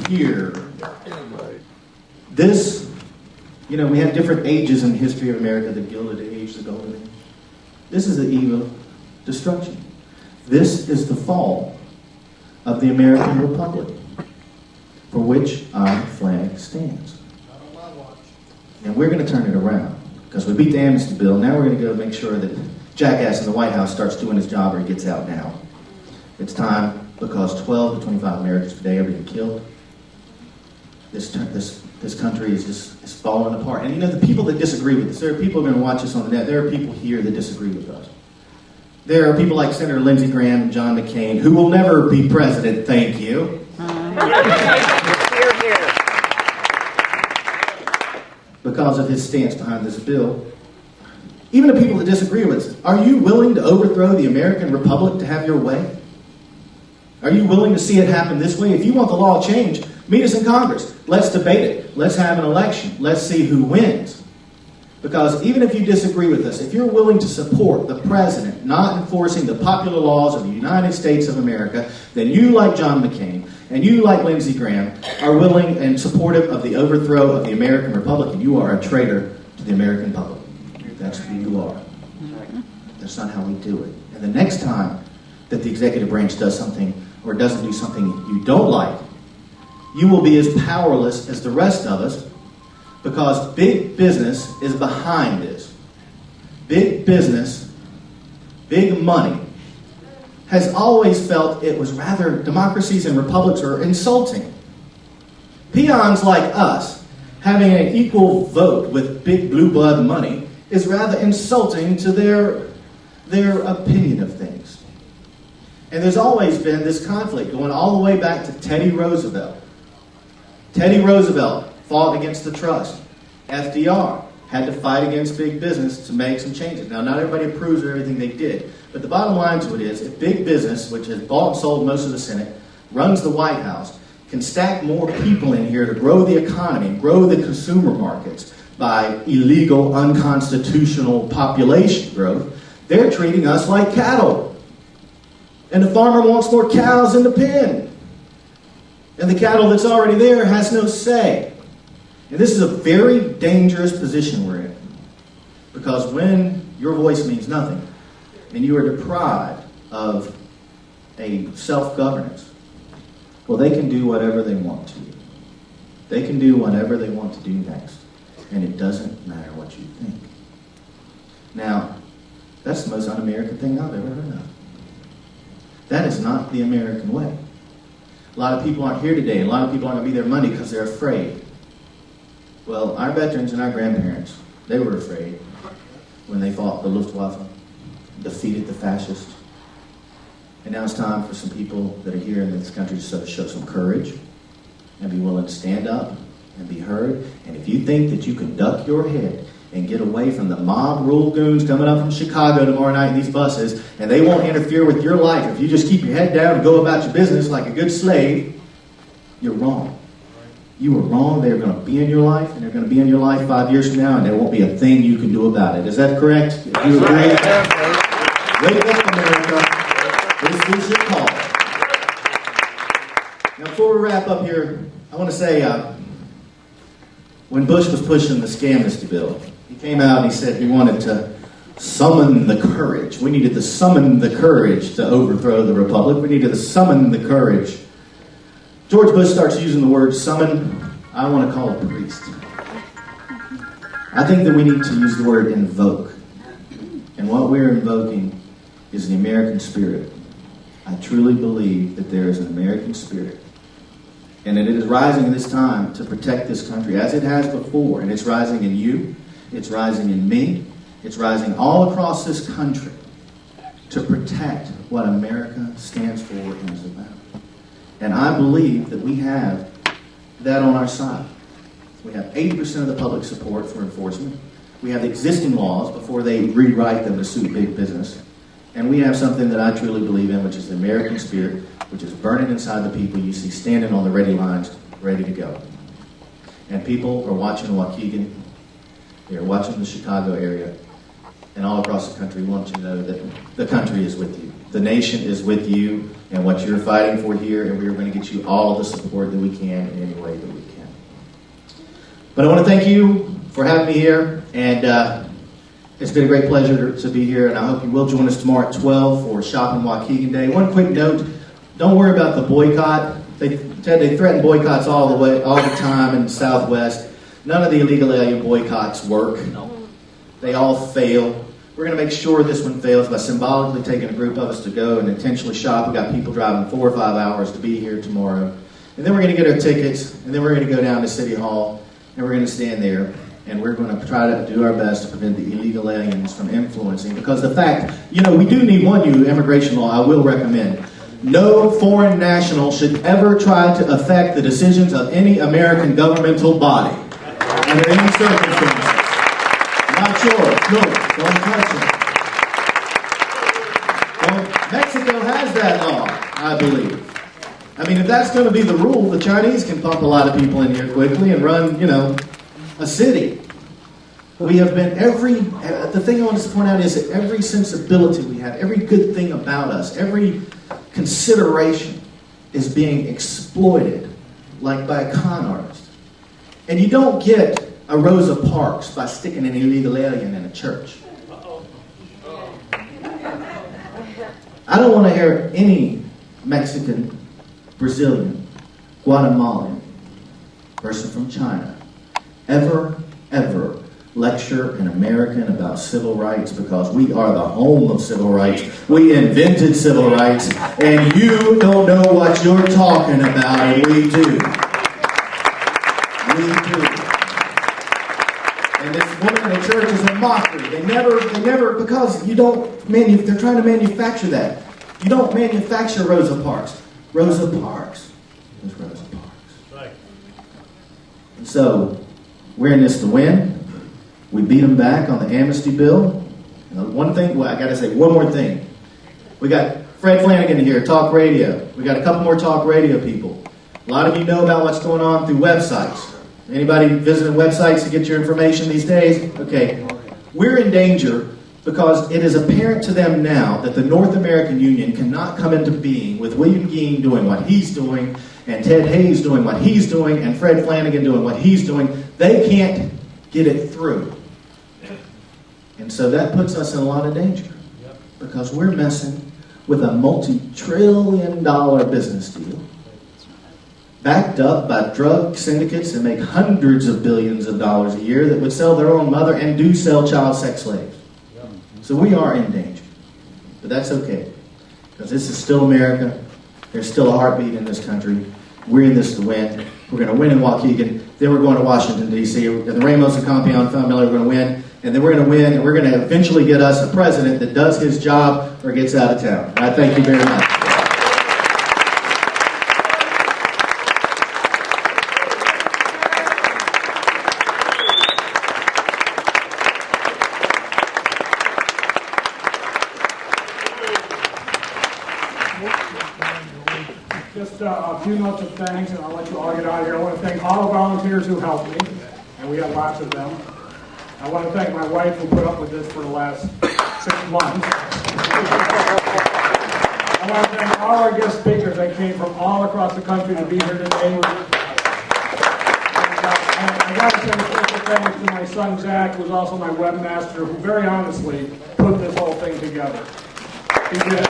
here. This, we have different ages in the history of America: the Gilded Age, the Golden Age. This is the eve of destruction. This is the fall of the American Republic, for which our flag stands. And we're going to turn it around, because we beat the amnesty bill. Now we're going to go make sure that jackass in the White House starts doing his job, or he gets out now. It's time, because 12 to 25 Americans per day are being killed. This country is falling apart. And the people that disagree with us, there are people going to watch us on the net. There are people here that disagree with us. There are people like Senator Lindsey Graham and John McCain, who will never be president, thank you. Because of his stance behind this bill. Even the people that disagree with us, are you willing to overthrow the American Republic to have your way? Are you willing to see it happen this way? If you want the law changed, meet us in Congress. Let's debate it. Let's have an election. Let's see who wins. Because even if you disagree with us, if you're willing to support the president not enforcing the popular laws of the United States of America, then you, like John McCain, and you, like Lindsey Graham, are willing and supportive of the overthrow of the American Republic, and you are a traitor to the American public. That's who you are. That's not how we do it. And the next time that the executive branch does something or doesn't do something you don't like, you will be as powerless as the rest of us, because big business is behind this. Big business, big money, has always felt it was rather democracies and republics are insulting. Peons like us having an equal vote with big blue blood money is rather insulting to their opinion of things. And there's always been this conflict going all the way back to Teddy Roosevelt. Teddy Roosevelt fought against the trust. FDR had to fight against big business to make some changes. Now, not everybody approves of everything they did, but the bottom line to it is, if big business, which has bought and sold most of the Senate, runs the White House, can stack more people in here to grow the economy, grow the consumer markets by illegal, unconstitutional population growth, they're treating us like cattle. And the farmer wants more cows in the pen. And the cattle that's already there has no say. And this is a very dangerous position we're in. Because when your voice means nothing, and you are deprived of a self-governance, well, they can do whatever they want to. They can do whatever they want to do next. And it doesn't matter what you think. Now, that's the most un-American thing I've ever heard of. That is not the American way. A lot of people aren't here today, and a lot of people aren't going to be there Monday because they're afraid. Well, our veterans and our grandparents, they were afraid when they fought the Luftwaffe, defeated the fascists. And now it's time for some people that are here in this country to show some courage and be willing to stand up and be heard. And if you think that you can duck your head and get away from the mob rule goons coming up from Chicago tomorrow night in these buses, and they won't interfere with your life if you just keep your head down and go about your business like a good slave, you're wrong. You were wrong. They're going to be in your life, and they're going to be in your life 5 years from now, and there won't be a thing you can do about it. Is that correct? If you agree? Wake up, America. This is your call. Now, before we wrap up here, I want to say, when Bush was pushing the scamnesty bill, he came out and he said he wanted to summon the courage. We needed to summon the courage to overthrow the republic. We needed to summon the courage. George Bush starts using the word summon. I want to call it priest. I think that we need to use the word invoke. And what we're invoking is the American spirit. I truly believe that there is an American spirit. And that it is rising in this time to protect this country as it has before. And it's rising in you. It's rising in me. It's rising all across this country to protect what America stands for and is about. And I believe that we have that on our side. We have 80% of the public support for enforcement. We have existing laws before they rewrite them to suit big business. And we have something that I truly believe in, which is the American spirit, which is burning inside the people you see standing on the ready lines, ready to go. And people are watching Waukegan. They're watching the Chicago area. And all across the country, we want you to know that the country is with you. The nation is with you. and what you're fighting for here, and we're going to get you all the support that we can in any way that we can. But I want to thank you for having me here, and it's been a great pleasure to be here, and I hope you will join us tomorrow at 12 for Shop in Waukegan Day. One quick note, don't worry about the boycott. They threaten boycotts all the time in the Southwest. None of the illegal alien boycotts work. They all fail. We're going to make sure this one fails by symbolically taking a group of us to go and intentionally shop. We've got people driving 4 or 5 hours to be here tomorrow. And then we're going to get our tickets, and then we're going to go down to City Hall, and we're going to stand there, and we're going to try to do our best to prevent the illegal aliens from influencing. Because the fact, we do need one new immigration law I will recommend. No foreign national should ever try to affect the decisions of any American governmental body under any circumstances. Not yours. No, don't touch it. Well, Mexico has that law, I believe. I mean, if that's going to be the rule, the Chinese can pump a lot of people in here quickly and run, a city. We have been the thing I want to point out is that every sensibility we have, every good thing about us, every consideration is being exploited like by a con artist. And you don't get a Rosa Parks by sticking an illegal alien in a church. I don't want to hear any Mexican, Brazilian, Guatemalan, person from China ever lecture an American about civil rights, because we are the home of civil rights. We invented civil rights, and you don't know what you're talking about, and we do. We do. And this woman in the church is a mockery. They never, because they're trying to manufacture that. You don't manufacture Rosa Parks. Rosa Parks is Rosa Parks. Right. And so, we're in this to win. We beat them back on the amnesty bill. And I got to say one more thing. We got Fred Flanagan here, talk radio. We got a couple more talk radio people. A lot of you know about what's going on through websites. Anybody visiting websites to get your information these days? Okay. We're in danger because it is apparent to them now that the North American Union cannot come into being with William Gheen doing what he's doing, and Ted Hayes doing what he's doing, and Fred Flanagan doing what he's doing. They can't get it through. And so that puts us in a lot of danger, because we're messing with a multi-trillion-dollar business deal backed up by drug syndicates that make hundreds of billions of dollars a year that would sell their own mother and do sell child sex slaves. So we are in danger. But that's okay, because this is still America. There's still a heartbeat in this country. We're in this to win. We're going to win in Waukegan. Then we're going to Washington, D.C. The Ramos and Compion family are going to win. And then we're going to win, and we're going to eventually get us a president that does his job or gets out of town. I thank you very much. Just a few notes of thanks, and I'll let you all get out of here. I want to thank all the volunteers who helped me, and we have lots of them. I want to thank my wife who put up with this for the last 6 months. I want to thank all our guest speakers that came from all across the country to be here today. And I got to say a special thanks to my son Zach, who's also my webmaster, who very honestly put this whole thing together. He did.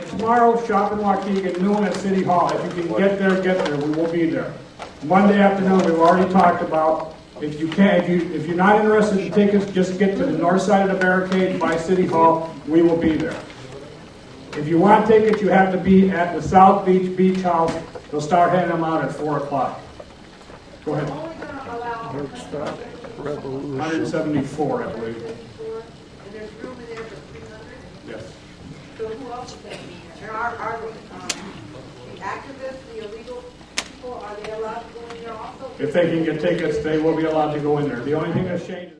Tomorrow, shop in Waukegan, noon at City Hall. If you can get there, get there. We will be there. Monday afternoon, we've already talked about, if you're not interested in tickets, just get to the north side of the barricade by City Hall. We will be there. If you want tickets, you have to be at the South Beach Beach House. They'll start handing them out at 4 o'clock. Go ahead. 174, I believe. And there's room in there for 300? Yes. So who else is going to be here? And are the activists, the illegal people, are they allowed to go in there also? If they can get tickets, they will be allowed to go in there. The only thing that's changed